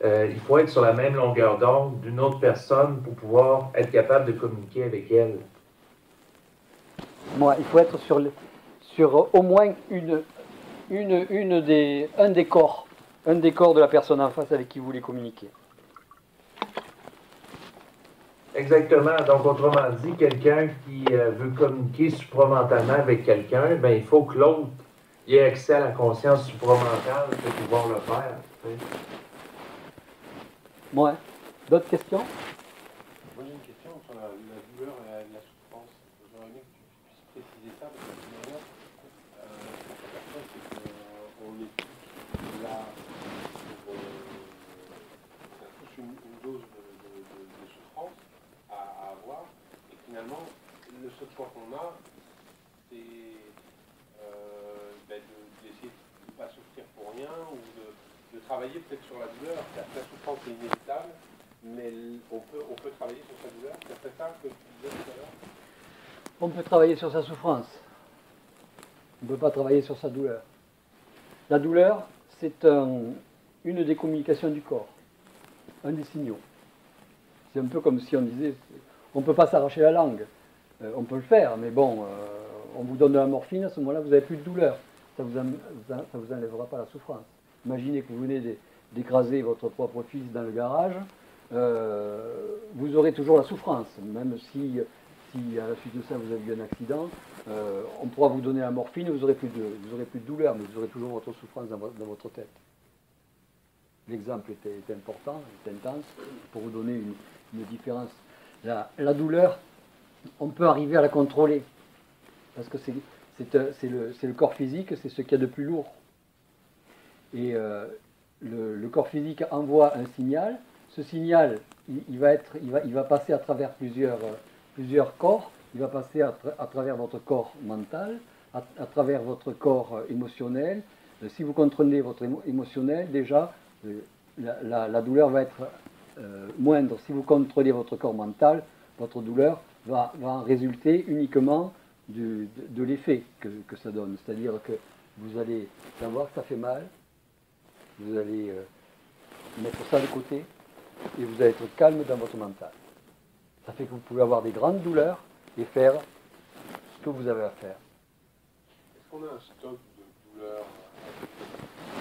il faut être sur la même longueur d'onde d'une autre personne pour pouvoir être capable de communiquer avec elle. Moi, il faut être sur au moins un des corps de la personne en face avec qui vous voulez communiquer. Exactement. Donc, autrement dit, quelqu'un qui veut communiquer supramentalement avec quelqu'un, ben, il faut que l'autre ait accès à la conscience supramentale pour pouvoir le faire. Moi, d'autres questions? Moi j'ai une question sur la douleur et la souffrance. J'aurais aimé que tu puisses préciser ça parce que finalement, ce que je c'est qu'on est là pour. On a tous une dose de souffrance à avoir et finalement, le seul choix qu'on a, c'est d'essayer de ne pas souffrir pour rien ou de travailler peut-être sur la douleur. La souffrance est inévitable. Mais on peut travailler sur sa douleur. C'est ça que tu disais tout à l'heure. On peut travailler sur sa souffrance. On ne peut pas travailler sur sa douleur. La douleur, c'est une des communications du corps, un des signaux. C'est un peu comme si on disait, on ne peut pas s'arracher la langue. On peut le faire, mais bon, on vous donne de la morphine, à ce moment-là, vous n'avez plus de douleur. Ça ne vous enlèvera pas la souffrance. Imaginez que vous venez d'écraser votre propre fils dans le garage. Vous aurez toujours la souffrance, même si à la suite de ça vous avez eu un accident, on pourra vous donner la morphine, vous aurez plus de douleur, mais vous aurez toujours votre souffrance dans votre tête. L'exemple est important, est intense, pour vous donner une différence. La douleur, on peut arriver à la contrôler, parce que c'est le corps physique, c'est ce qu'il y a de plus lourd. Et le corps physique envoie un signal. Ce signal, il va passer à travers plusieurs corps. Il va passer à travers votre corps mental, à travers votre corps émotionnel. Si vous contrôlez votre émotionnel, déjà, la douleur va être moindre. Si vous contrôlez votre corps mental, votre douleur va résulter uniquement de l'effet que ça donne. C'est-à-dire que vous allez savoir que ça fait mal, vous allez mettre ça de côté, et vous allez être calme dans votre mental. Ça fait que vous pouvez avoir des grandes douleurs et faire ce que vous avez à faire. Est-ce qu'on a un stock de douleurs?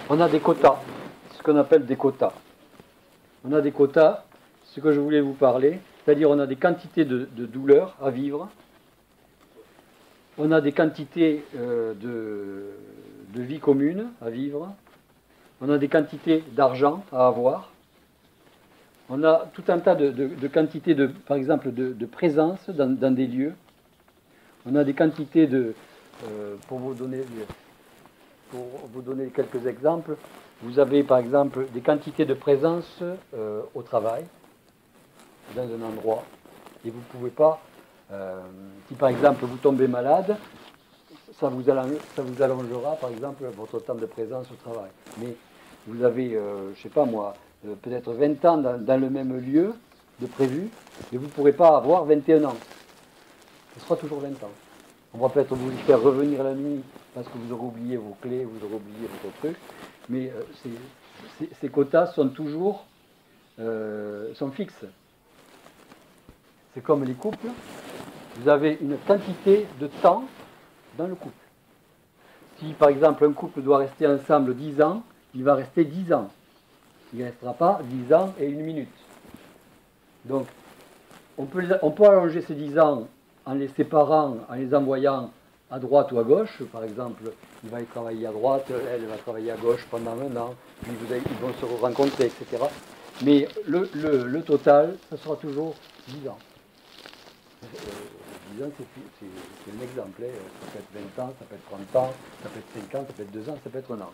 On a des quotas, ce qu'on appelle des quotas. On a des quotas, ce que je voulais vous parler, c'est-à-dire on a des quantités de douleurs à vivre, on a des quantités de vie commune à vivre, on a des quantités d'argent à avoir, on a tout un tas de quantités, par exemple, de présence dans des lieux. On a des quantités pour vous donner quelques exemples, vous avez par exemple des quantités de présence au travail, dans un endroit, et vous ne pouvez pas, si par exemple vous tombez malade, ça vous allongera par exemple votre temps de présence au travail. Mais vous avez, je ne sais pas moi, peut-être 20 ans dans le même lieu de prévu, et vous ne pourrez pas avoir 21 ans. Ce sera toujours 20 ans. On va peut-être vous faire revenir la nuit parce que vous aurez oublié vos clés, vous aurez oublié votre truc, mais ces quotas sont toujours sont fixes. C'est comme les couples, vous avez une quantité de temps dans le couple. Si par exemple un couple doit rester ensemble 10 ans, il va rester 10 ans. Il ne restera pas 10 ans et 1 minute. Donc, on peut allonger ces 10 ans en les séparant, en les envoyant à droite ou à gauche. Par exemple, il va y travailler à droite, elle va travailler à gauche pendant 1 an, puis ils vont se rencontrer, etc. Mais le total, ça sera toujours 10 ans. 10 ans, c'est un exemple. Ça peut être 20 ans, ça peut être 30 ans, ça peut être 5 ans, ça peut être 2 ans, ça peut être 1 an.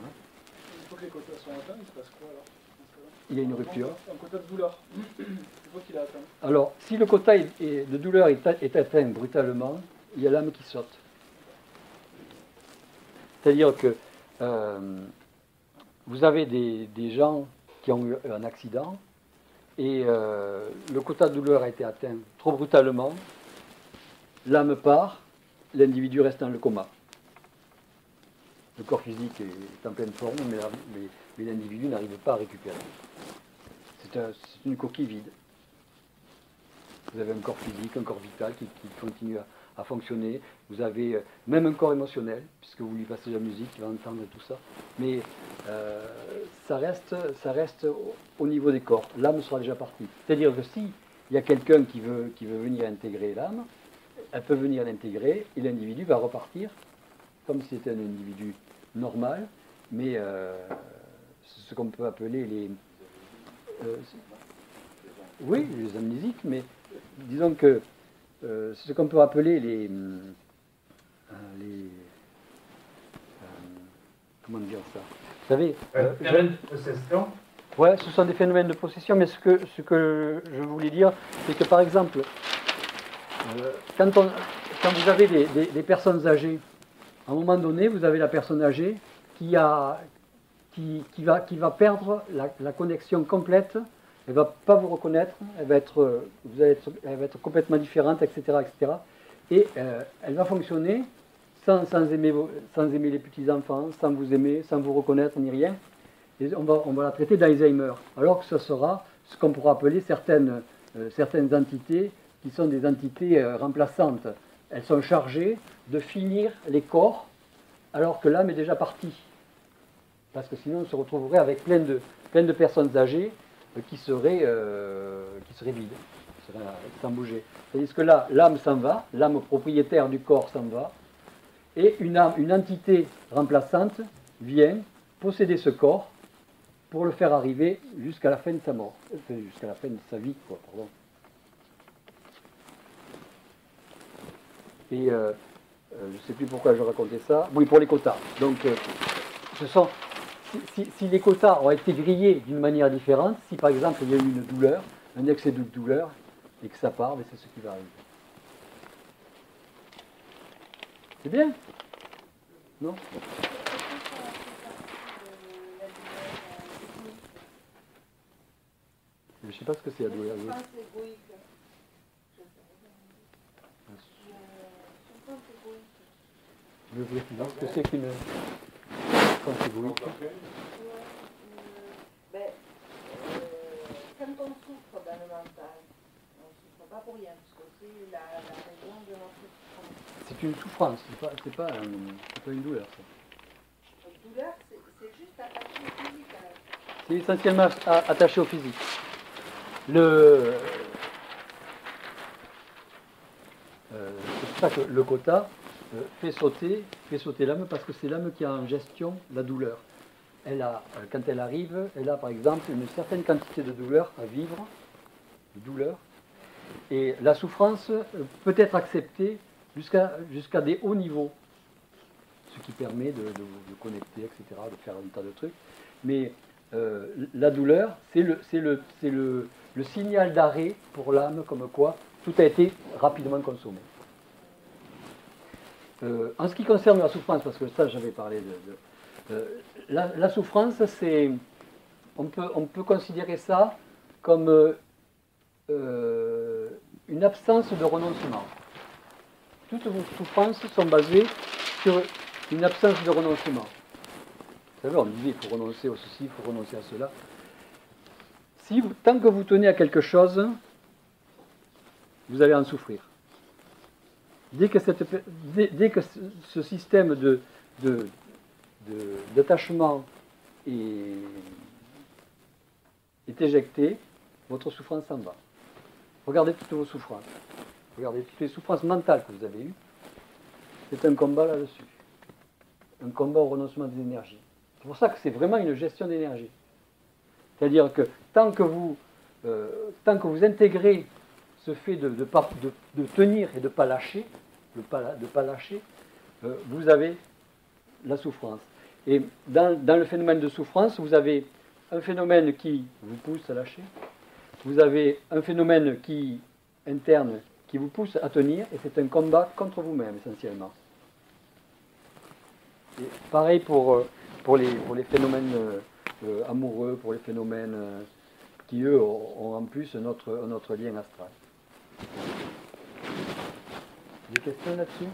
Une fois que les quotas sont atteints, il se passe quoi alors? Il y a une rupture. Un quota de douleur. Une fois qu'il est atteint. Alors, si le quota de douleur est atteint brutalement, il y a l'âme qui saute. C'est-à-dire que vous avez des gens qui ont eu un accident et le quota de douleur a été atteint trop brutalement, l'âme part, l'individu reste dans le coma. Le corps physique est en pleine forme, mais l'individu n'arrive pas à récupérer. c'est une coquille vide. Vous avez un corps physique, un corps vital qui continue à fonctionner. Vous avez même un corps émotionnel, puisque vous lui passez de la musique, il va entendre tout ça. Mais ça reste au niveau des corps. L'âme sera déjà partie. C'est-à-dire que s'il y a quelqu'un qui veut venir intégrer l'âme, elle peut venir l'intégrer et l'individu va repartir comme si c'était un individu normal, mais c'est ce qu'on peut appeler les... oui, les amnésiques, mais disons que c'est ce qu'on peut appeler les comment dire ça? Vous savez, phénomène de possession. ouais, ce sont des phénomènes de possession, mais ce que je voulais dire, c'est que par exemple, quand vous avez des personnes âgées, à un moment donné, vous avez la personne âgée qui va perdre la connexion complète. Elle ne va pas vous reconnaître, elle va être complètement différente, etc., etc. Et elle va fonctionner sans aimer les petits-enfants, sans vous aimer, sans vous reconnaître, ni rien. Et on va la traiter d'Alzheimer. Alors que ce sera ce qu'on pourra appeler certaines entités qui sont des entités remplaçantes. Elles sont chargées de finir les corps alors que l'âme est déjà partie. Parce que sinon on se retrouverait avec plein de personnes âgées qui seraient vides, qui seraient sans bouger. C'est-à-dire que là, l'âme s'en va, l'âme propriétaire du corps s'en va, et une entité remplaçante vient posséder ce corps pour le faire arriver jusqu'à la fin de sa mort, jusqu'à la fin de sa vie, quoi, pardon. Et je ne sais plus pourquoi je racontais ça. Oui, pour les quotas. Donc, si les quotas ont été grillés d'une manière différente, si par exemple il y a eu une douleur, un excès de douleur, et que ça part, mais c'est ce qui va arriver. C'est bien? Non? Je ne sais pas ce que c'est la douleur. Je veux dire ce que c'est qu'une souffrance égoïste. Quand on souffre dans le mental, on ne souffre pas pour rien, parce que c'est la raison de notre souffrance. C'est une souffrance, c'est pas une douleur. Ça. La douleur, c'est juste attaché au physique. C'est essentiellement attaché au physique. C'est pour ça que le quota fait sauter l'âme, parce que c'est l'âme qui a en gestion la douleur. Quand elle arrive, elle a par exemple une certaine quantité de douleur à vivre, et la souffrance peut être acceptée jusqu'à des hauts niveaux, ce qui permet de connecter, etc., de faire un tas de trucs. Mais la douleur, c'est le signal d'arrêt pour l'âme, comme quoi tout a été rapidement consommé. En ce qui concerne la souffrance, parce que ça j'avais parlé la souffrance, on peut considérer ça comme une absence de renoncement. Toutes vos souffrances sont basées sur une absence de renoncement. Vous savez, on dit il faut renoncer à ceci, il faut renoncer à cela. Tant que vous tenez à quelque chose, vous allez en souffrir. Dès que ce système d'attachement est éjecté, votre souffrance s'en va. Regardez toutes vos souffrances. Regardez toutes les souffrances mentales que vous avez eues. C'est un combat là-dessus. Un combat au renoncement des énergies. C'est pour ça que c'est vraiment une gestion d'énergie. C'est-à-dire que tant que vous intégrez ce fait de tenir et de ne pas lâcher, vous avez la souffrance. Et dans le phénomène de souffrance, vous avez un phénomène qui vous pousse à lâcher, vous avez un phénomène interne qui vous pousse à tenir, et c'est un combat contre vous-même essentiellement. Et pareil pour les phénomènes amoureux, pour les phénomènes qui, eux, ont en plus notre lien astral. Des questions là-dessus? Tu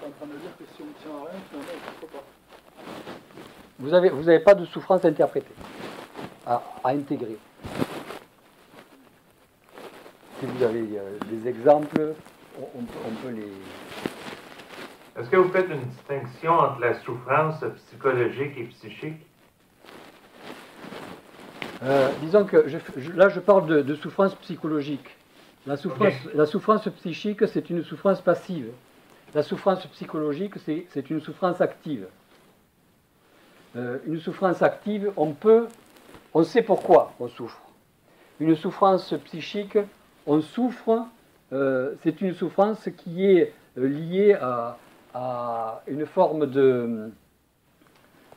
es en train de dire que si on ne tient à rien, finalement, on ne souffre pas. Vous n'avez pas de souffrance interprétée, à intégrer. si vous avez des exemples, on peut les... Est-ce que vous faites une distinction entre la souffrance psychologique et psychique? Disons que là, je parle de souffrance psychologique. La souffrance psychique, c'est une souffrance passive. La souffrance psychologique, c'est une souffrance active. Une souffrance active, on sait pourquoi on souffre. Une souffrance psychique, on souffre, c'est une souffrance qui est liée à une forme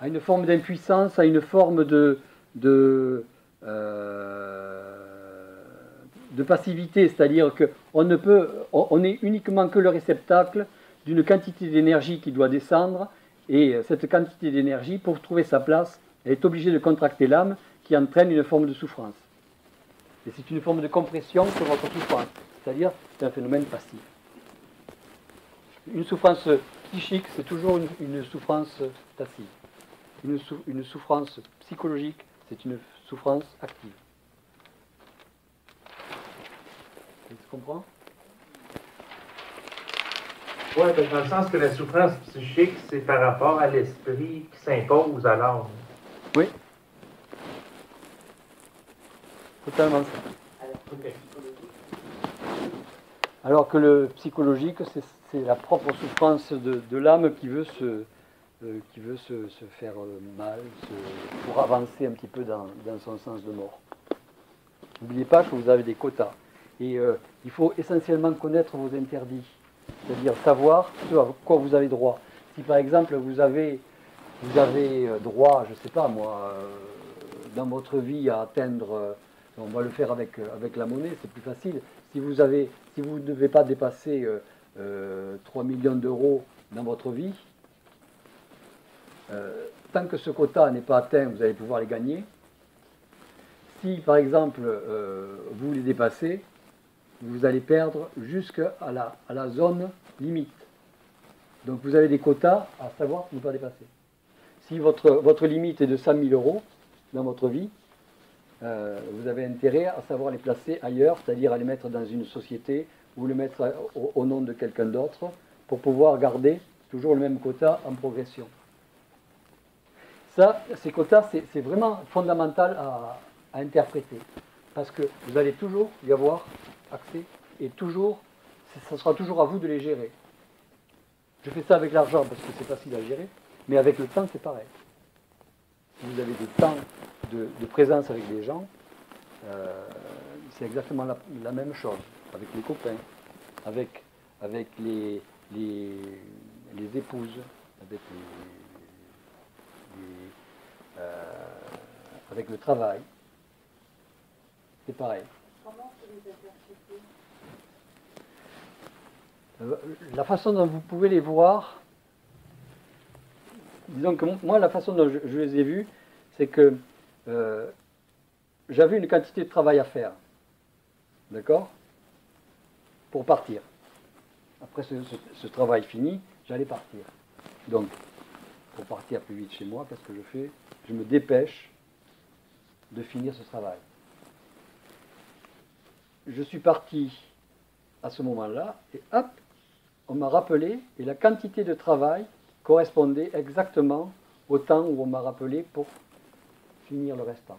d'impuissance, à une forme de passivité, c'est-à-dire qu'on n'est uniquement que le réceptacle d'une quantité d'énergie qui doit descendre, et cette quantité d'énergie, pour trouver sa place, elle est obligée de contracter l'âme, qui entraîne une forme de souffrance. Et c'est une forme de compression sur votre souffrance, c'est-à-dire c'est un phénomène passif. Une souffrance psychique, c'est toujours une souffrance passive. Une souffrance psychologique, c'est une souffrance active. Tu comprends? Oui, dans le sens que la souffrance psychique, c'est par rapport à l'esprit qui s'impose à l'âme. Oui. Totalement ça. Alors que le psychologique, c'est la propre souffrance de l'âme qui veut se faire mal, pour avancer un petit peu dans son sens de mort. N'oubliez pas que vous avez des quotas. Et il faut essentiellement connaître vos interdits, c'est-à-dire savoir ce à quoi vous avez droit. Si par exemple vous avez droit, je ne sais pas moi, dans votre vie à atteindre, on va le faire avec la monnaie, c'est plus facile. Si vous ne devez pas dépasser 3 millions d'euros dans votre vie, tant que ce quota n'est pas atteint, vous allez pouvoir les gagner. Si par exemple vous les dépassez, vous allez perdre jusqu'à la zone limite. Donc vous avez des quotas à savoir ne pas dépasser. Si votre limite est de 100 000 euros dans votre vie, vous avez intérêt à savoir les placer ailleurs, c'est-à-dire à les mettre dans une société ou les mettre au nom de quelqu'un d'autre pour pouvoir garder toujours le même quota en progression. Ça, ces quotas, c'est vraiment fondamental à interpréter parce que vous allez toujours y avoir accès et toujours, ça sera toujours à vous de les gérer. Je fais ça avec l'argent parce que c'est facile à gérer, mais avec le temps, c'est pareil. Si vous avez des temps de présence avec les gens, c'est exactement la même chose, avec les copains, avec les épouses, avec le travail. C'est pareil. Comment vous les interprétez? La façon dont vous pouvez les voir, disons que moi, la façon dont je les ai vus, c'est que j'avais une quantité de travail à faire, d'accord, pour partir. Après ce travail fini, j'allais partir. Donc, pour partir plus vite chez moi, qu'est-ce que je fais? Je me dépêche de finir ce travail. Je suis parti à ce moment-là, et hop, on m'a rappelé, et la quantité de travail correspondait exactement au temps où on m'a rappelé pour finir le restant.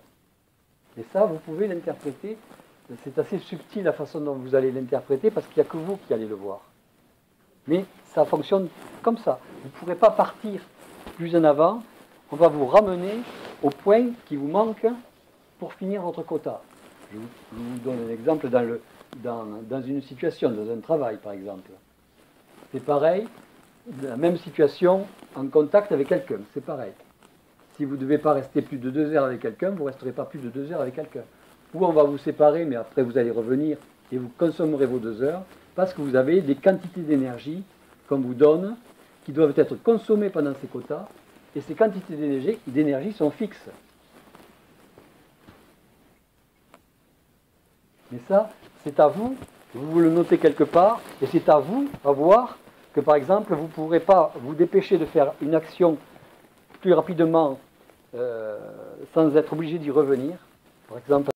Et ça, vous pouvez l'interpréter, c'est assez subtil la façon dont vous allez l'interpréter, parce qu'il n'y a que vous qui allez le voir. Mais ça fonctionne comme ça. Vous ne pourrez pas partir plus en avant, on va vous ramener au point qui vous manque pour finir votre quota. Je vous donne un exemple dans une situation, dans un travail par exemple. C'est pareil, la même situation en contact avec quelqu'un, c'est pareil. Si vous ne devez pas rester plus de 2 heures avec quelqu'un, vous ne resterez pas plus de 2 heures avec quelqu'un. Ou on va vous séparer, mais après vous allez revenir et vous consommerez vos 2 heures, parce que vous avez des quantités d'énergie qu'on vous donne, qui doivent être consommées pendant ces quotas, et ces quantités d'énergie sont fixes. Mais ça, c'est à vous, vous le notez quelque part, et c'est à vous à voir que, par exemple, vous ne pourrez pas vous dépêcher de faire une action plus rapidement sans être obligé d'y revenir. Par exemple,